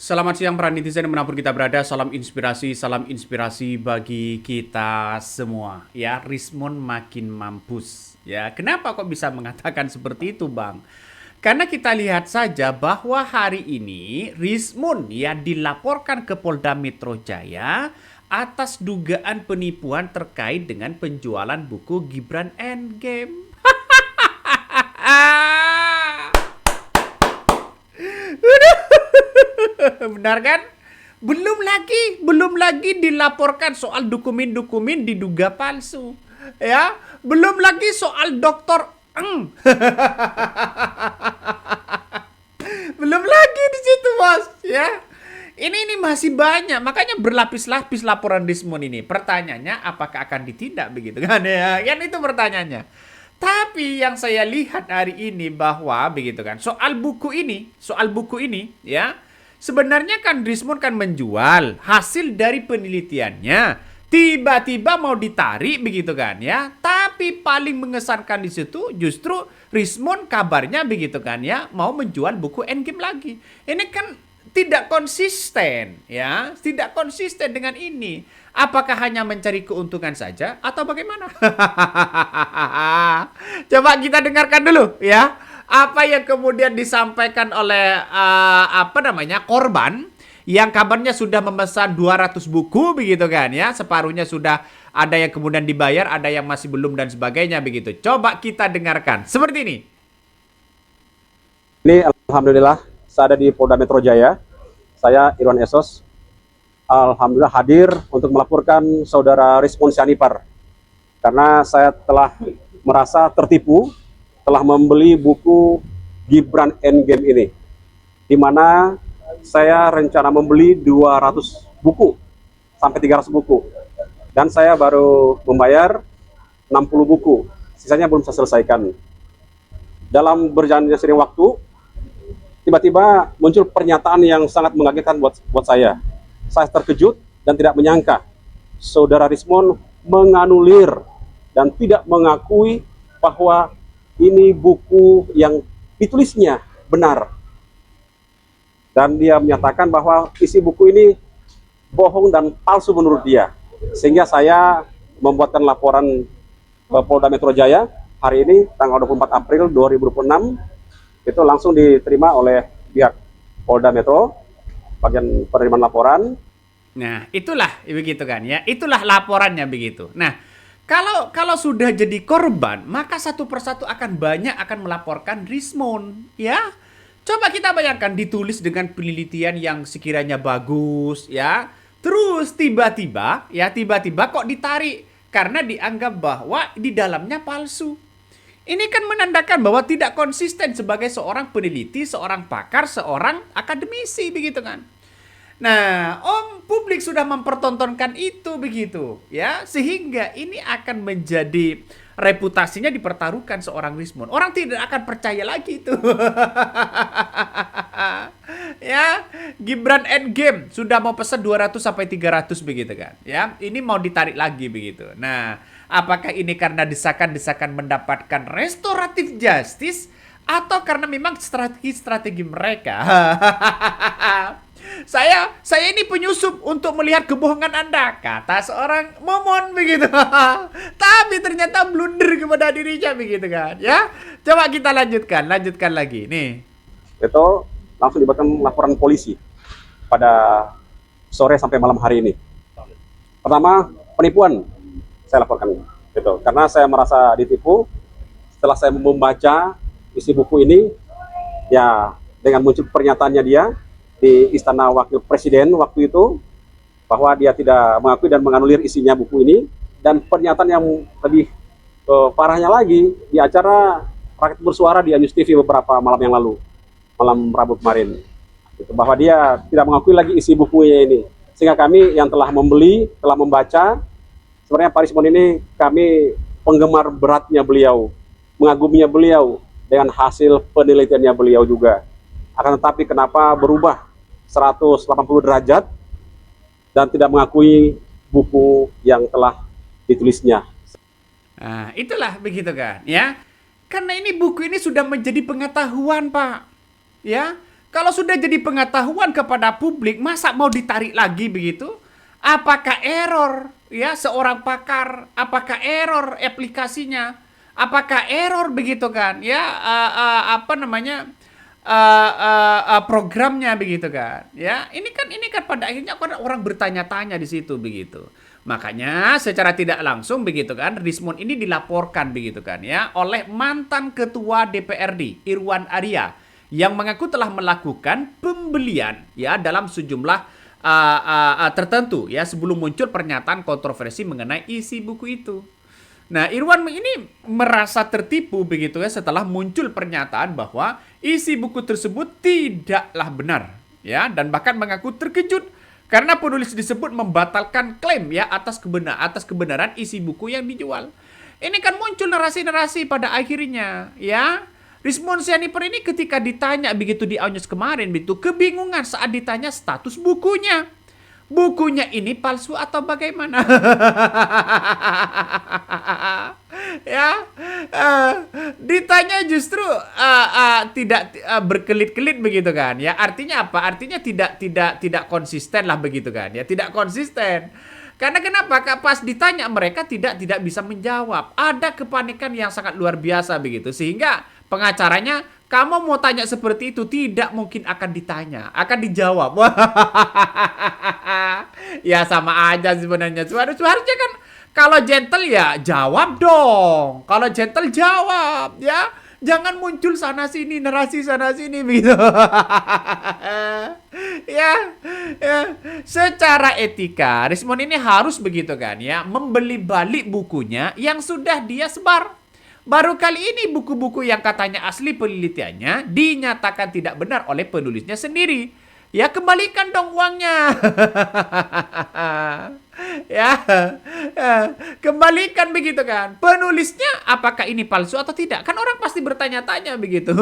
Selamat siang para netizen dimanapun kita berada. Salam inspirasi bagi kita semua. Ya, Rismon makin mampus. Ya, kenapa kok bisa mengatakan seperti itu, Bang? Karena kita lihat saja bahwa hari ini Rismon ya dilaporkan ke Polda Metro Jaya atas dugaan penipuan terkait dengan penjualan buku Gibran Endgame. Benar kan? Belum lagi dilaporkan soal dokumen-dokumen diduga palsu. Ya, belum lagi soal dokter Eng. Belum lagi di situ, Bos, ya. Ini masih banyak, makanya berlapis-lapis laporan Rismon ini. Pertanyaannya apakah akan ditindak begitu kan ya? Kan itu pertanyaannya. Tapi yang saya lihat hari ini bahwa begitu kan, soal buku ini ya, sebenarnya kan Rismon kan menjual hasil dari penelitiannya. Tiba-tiba mau ditarik begitu kan ya. Tapi paling mengesankan di situ justru Rismon kabarnya begitu kan ya, mau menjual buku Endgame lagi. Ini kan tidak konsisten ya, tidak konsisten dengan ini. Apakah hanya mencari keuntungan saja atau bagaimana? Coba kita dengarkan dulu ya. Apa yang kemudian disampaikan oleh korban yang kabarnya sudah memesan 200 buku begitu kan ya. Separuhnya sudah ada yang kemudian dibayar, ada yang masih belum dan sebagainya begitu. Coba kita dengarkan. Seperti ini. Ini alhamdulillah saya ada di Polda Metro Jaya. Saya Irwan Esos. Alhamdulillah hadir untuk melaporkan saudara Rismon Sianipar. Karena saya telah merasa tertipu, telah membeli buku Gibran Endgame ini. Di mana saya rencana membeli 200 buku sampai 300 buku. Dan saya baru membayar 60 buku. Sisanya belum saya selesaikan. Dalam berjalannya sering waktu, tiba-tiba muncul pernyataan yang sangat mengagetkan buat saya. Saya terkejut dan tidak menyangka saudara Rismon menganulir dan tidak mengakui bahwa ini buku yang ditulisnya benar. Dan dia menyatakan bahwa isi buku ini bohong dan palsu menurut dia. Sehingga saya membuatkan laporan ke Polda Metro Jaya hari ini tanggal 24 April 2026. Itu langsung diterima oleh pihak Polda Metro, bagian penerimaan laporan. Nah, itulah begitu kan ya. Itulah laporannya begitu. Nah, kalau sudah jadi korban, maka satu persatu akan melaporkan Rismon, ya. Coba kita bayangkan ditulis dengan penelitian yang sekiranya bagus, ya. Terus tiba-tiba kok ditarik karena dianggap bahwa di dalamnya palsu. Ini kan menandakan bahwa tidak konsisten sebagai seorang peneliti, seorang pakar, seorang akademisi begitu kan. Nah, publik sudah mempertontonkan itu begitu, ya, sehingga ini akan menjadi reputasinya dipertaruhkan seorang Rismon. Orang tidak akan percaya lagi itu. Ya, Gibran Endgame sudah mau pesan 200 sampai 300 begitu kan. Ya, ini mau ditarik lagi begitu. Nah, apakah ini karena desakan-desakan mendapatkan restoratif justice atau karena memang strategi mereka? Saya ini penyusup untuk melihat kebohongan Anda, kata seorang momon begitu. Tapi ternyata blunder kepada dirinya begitu kan, ya. Coba kita lanjutkan lagi nih. Itu langsung dibuatkan laporan polisi pada sore sampai malam hari ini. Pertama, penipuan saya laporkan gitu. Karena saya merasa ditipu setelah saya membaca isi buku ini, ya dengan muncul pernyataannya dia di Istana Wakil Presiden waktu itu bahwa dia tidak mengakui dan menganulir isinya buku ini. Dan pernyataan yang lebih parahnya lagi di acara Rakyat Bersuara di News TV beberapa malam yang lalu, malam Rabu kemarin, gitu, bahwa dia tidak mengakui lagi isi bukunya ini. Sehingga kami yang telah membeli, telah membaca, sebenarnya Pak Rismon ini kami penggemar beratnya beliau, mengaguminya beliau dengan hasil penelitiannya beliau juga. Akan tetapi kenapa berubah 180 derajat dan tidak mengakui buku yang telah ditulisnya. Nah, itulah begitu kan, ya. Karena ini buku ini sudah menjadi pengetahuan, Pak. Ya, Kalau sudah jadi pengetahuan kepada publik, masa mau ditarik lagi begitu? Apakah error ya seorang pakar? Apakah error aplikasinya? Apakah error begitu kan? Ya apa namanya? Programnya begitu kan? Ya, ini kan pada akhirnya orang bertanya-tanya di situ begitu. Makanya secara tidak langsung begitu kan, Rismond ini dilaporkan begitu kan ya oleh mantan ketua DPRD Irwan Arya yang mengaku telah melakukan pembelian ya dalam sejumlah tertentu ya sebelum muncul pernyataan kontroversi mengenai isi buku itu. Nah, Irwan ini merasa tertipu begitu ya setelah muncul pernyataan bahwa isi buku tersebut tidaklah benar ya dan bahkan mengaku terkejut karena penulis disebut membatalkan klaim ya atas kebenaran isi buku yang dijual. Ini kan muncul narasi-narasi pada akhirnya ya. Rismond Sianiper ini ketika ditanya begitu di Audiens kemarin begitu kebingungan saat ditanya status bukunya. Bukunya ini palsu atau bagaimana? Ya, ditanya justru tidak berkelit-kelit begitu kan? Ya, artinya apa? Artinya tidak konsisten lah begitu kan? Ya, tidak konsisten. Karena kenapa? Pas ditanya mereka tidak bisa menjawab. Ada kepanikan yang sangat luar biasa begitu sehingga pengacaranya, kamu mau tanya seperti itu tidak mungkin akan ditanya, akan dijawab. Ya sama aja sebenarnya. Seharusnya kan kalau gentle ya jawab dong. Kalau gentle jawab ya. Jangan muncul sana sini narasi sana sini begitu. ya, secara etika Rismond ini harus begitu kan ya, membeli balik bukunya yang sudah dia sebar. Baru kali ini buku-buku yang katanya asli penelitiannya dinyatakan tidak benar oleh penulisnya sendiri. Ya kembalikan dong uangnya. Ya, kembalikan begitu kan. Penulisnya apakah ini palsu atau tidak? Kan orang pasti bertanya-tanya begitu.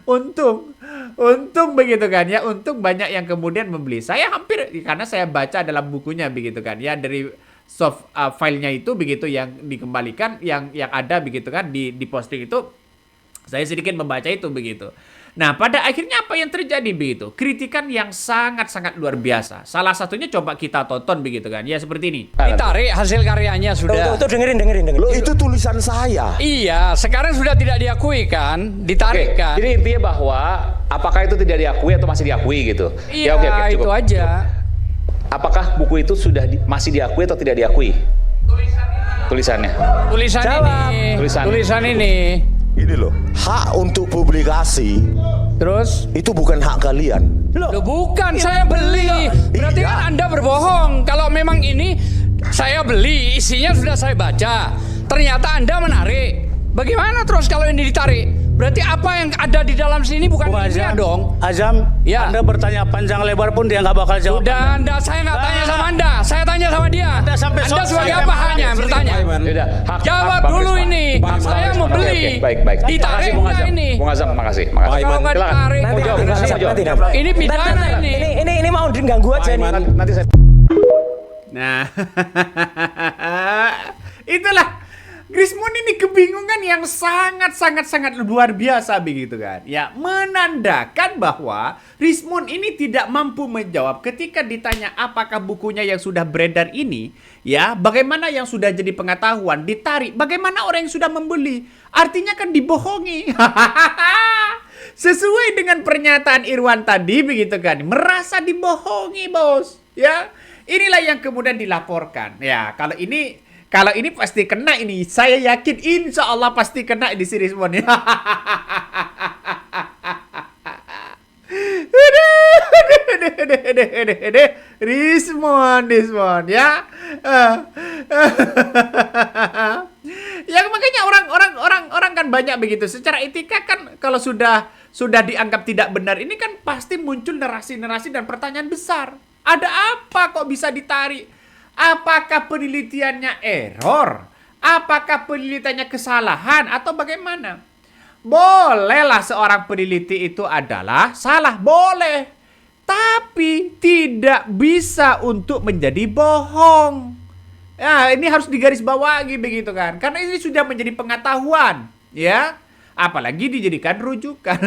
Untung begitu kan ya. Untung banyak yang kemudian membeli. Saya hampir karena saya baca dalam bukunya begitu kan ya dari soft filenya itu begitu yang dikembalikan yang ada begitu kan di posting itu saya sedikit membaca itu begitu. Nah, pada akhirnya apa yang terjadi begitu? Kritikan yang sangat-sangat luar biasa. Salah satunya coba kita tonton begitu kan. Ya seperti ini. Ditarik hasil karyanya sudah. Tuh, dengerin. Loh, itu tulisan saya. Iya, sekarang sudah tidak diakui kan? Ditarik kan? Jadi intinya bahwa apakah itu tidak diakui atau masih diakui gitu? Iya, oke, itu cukup. aja. Apakah buku itu sudah masih diakui atau tidak diakui? Tulisannya. Tulisan ini. Ini loh, hak untuk publikasi Terus? itu bukan hak kalian. Loh bukan, saya beli. Berarti Iya. kan Anda berbohong. Kalau memang ini saya beli, isinya sudah saya baca. Ternyata Anda menarik. Bagaimana terus kalau ini ditarik? Berarti apa yang ada di dalam sini bukan isinya dong. Azam, Ya. Anda bertanya panjang lebar pun dia nggak bakal jawab. Sudah Anda, saya nggak tanya sama Anda. Saya tanya sama dia. Anda sampai Anda selesai. sebagai apa hanya bertanya? Yaudah, Jawab Bang dulu Risma. ini. Bang Saya Risma. mau beli. Oke, baik. Ditarik Bung nggak Azam. ini? Bung Azam, makasih. Kalau nggak Silakan. ditarik, Mau jawab, nanti mau jawab. ini pidana ini. Ini mau diganggu aja nih. Nanti saya. Nah, itulah Rismond ini kebingungan yang sangat luar biasa begitu kan. Ya, menandakan bahwa Rismond ini tidak mampu menjawab ketika ditanya apakah bukunya yang sudah beredar ini, ya, bagaimana yang sudah jadi pengetahuan ditarik, bagaimana orang yang sudah membeli. Artinya kan dibohongi. Sesuai dengan pernyataan Irwan tadi begitu kan, merasa dibohongi, Bos. Ya, inilah yang kemudian dilaporkan. Ya, kalau ini pasti kena ini. Saya yakin insya Allah pasti kena di si Rismond. Rismond ya. Ya makanya orang kan banyak begitu. Secara etika kan kalau sudah dianggap tidak benar ini kan pasti muncul narasi-narasi dan pertanyaan besar. Ada apa kok bisa ditarik? Apakah penelitiannya error? Apakah penelitiannya kesalahan atau bagaimana? Bolehlah seorang peneliti itu adalah salah, boleh. Tapi tidak bisa untuk menjadi bohong. Ya, ini harus digarisbawahi begitu kan. Karena ini sudah menjadi pengetahuan, ya. apalagi dijadikan rujukan.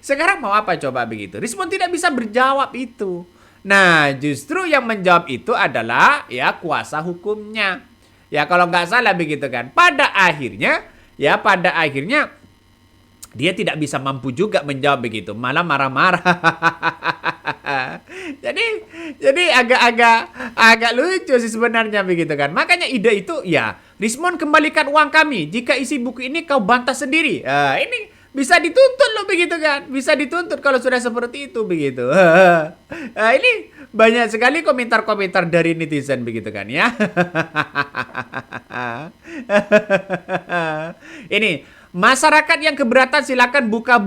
Sekarang mau apa coba begitu? Rismon tidak bisa berjawab itu. Nah, justru yang menjawab itu adalah ya kuasa hukumnya. Ya kalau nggak salah begitu kan. Pada akhirnya dia tidak bisa mampu juga menjawab begitu, malah marah-marah. jadi agak lucu sih sebenarnya begitu kan. Makanya ide itu ya, Rismon kembalikan uang kami. Jika isi buku ini kau bantah sendiri. Ini bisa dituntut loh begitu kan. Bisa dituntut kalau sudah seperti itu begitu. Ini banyak sekali komentar-komentar dari netizen begitu kan ya. Ini masyarakat yang keberatan silakan buka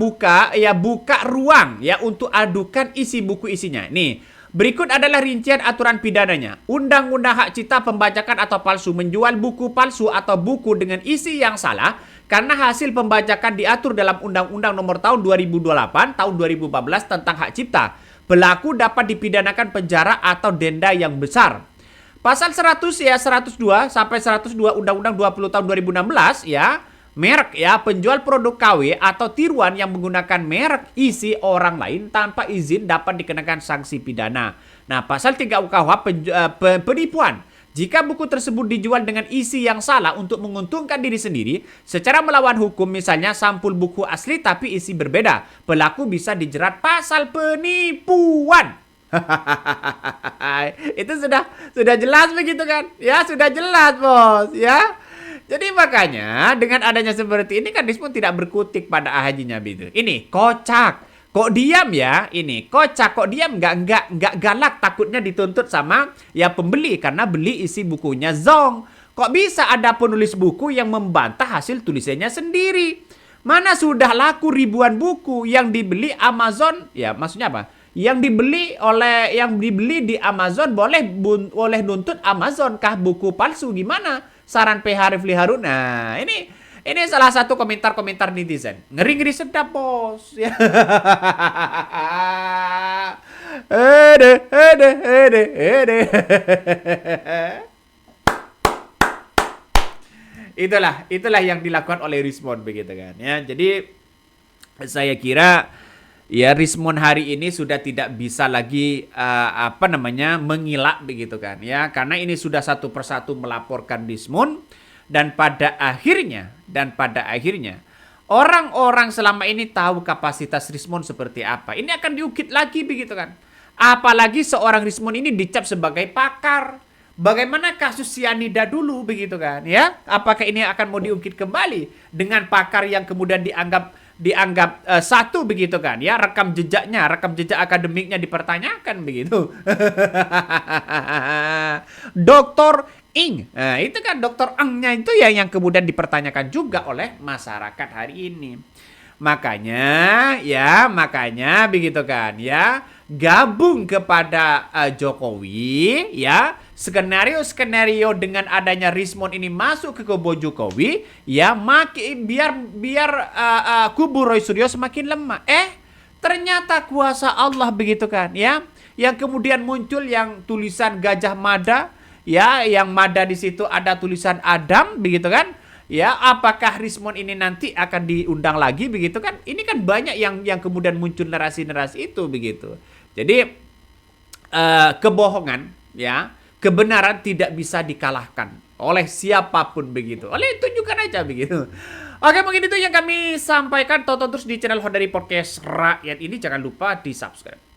ruang ya untuk adukan isi buku isinya. Nih, berikut adalah rincian aturan pidananya. Undang-undang hak cipta pembajakan atau palsu, menjual buku palsu atau buku dengan isi yang salah karena hasil pembajakan diatur dalam Undang-Undang Nomor Tahun 2028 Tahun 2014 tentang hak cipta. Pelaku dapat dipidanakan penjara atau denda yang besar. Pasal 102 sampai 102 Undang-Undang 20 Tahun 2016 ya. Merek ya, penjual produk KW atau tiruan yang menggunakan merek isi orang lain tanpa izin dapat dikenakan sanksi pidana. Nah, pasal 3 UKUH penipuan. Jika buku tersebut dijual dengan isi yang salah untuk menguntungkan diri sendiri secara melawan hukum, misalnya sampul buku asli tapi isi berbeda, pelaku bisa dijerat pasal penipuan. Itu sudah jelas begitu kan? Ya, sudah jelas, Bos, ya. Jadi makanya dengan adanya seperti ini kan Rismon tidak berkutik pada hajinya gitu. Ini kocak. Kok diam ya? Ini kocak, kok diam nggak galak, takutnya dituntut sama ya pembeli karena beli isi bukunya zong. Kok bisa ada penulis buku yang membantah hasil tulisannya sendiri? Mana sudah laku ribuan buku yang dibeli Amazon? Ya, maksudnya apa? Yang dibeli di Amazon boleh nuntut Amazon kah buku palsu gimana? Saran PH Rifli Harun. Nah, ini salah satu komentar-komentar netizen. Ngeri-ngeri sedap, Bos. Ya. Itulah yang dilakukan oleh Rismon begitu kan. Ya, jadi saya kira ya Rismon hari ini sudah tidak bisa lagi mengilak begitu kan ya, karena ini sudah satu persatu melaporkan Rismon dan pada akhirnya orang-orang selama ini tahu kapasitas Rismon seperti apa. Ini akan diukit lagi begitu kan. Apalagi seorang Rismon ini dicap sebagai pakar. Bagaimana kasus sianida dulu begitu kan ya? Apakah ini akan mau diungkit kembali dengan pakar yang kemudian dianggap satu begitu kan ya, rekam jejak akademiknya dipertanyakan begitu. Doktor Ing, nah itu kan Doktor Engnya itu ya yang kemudian dipertanyakan juga oleh masyarakat hari ini. Makanya begitu kan ya, gabung kepada Jokowi ya. Skenario dengan adanya Rismon ini masuk ke kubu Jokowi ya, biar kubu Roy Suryo semakin lemah. Ternyata kuasa Allah begitu kan ya, yang kemudian muncul yang tulisan Gajah Mada ya, yang Mada di situ ada tulisan Adam begitu kan ya. Apakah Rismon ini nanti akan diundang lagi begitu kan? Ini kan banyak yang kemudian muncul narasi-narasi itu begitu. Jadi kebohongan ya, kebenaran tidak bisa dikalahkan oleh siapapun begitu. Oleh tunjukkan aja begitu. Oke, mungkin itu yang kami sampaikan. Tonton terus di channel Hodari Podcast Rakyat ini. Jangan lupa di subscribe.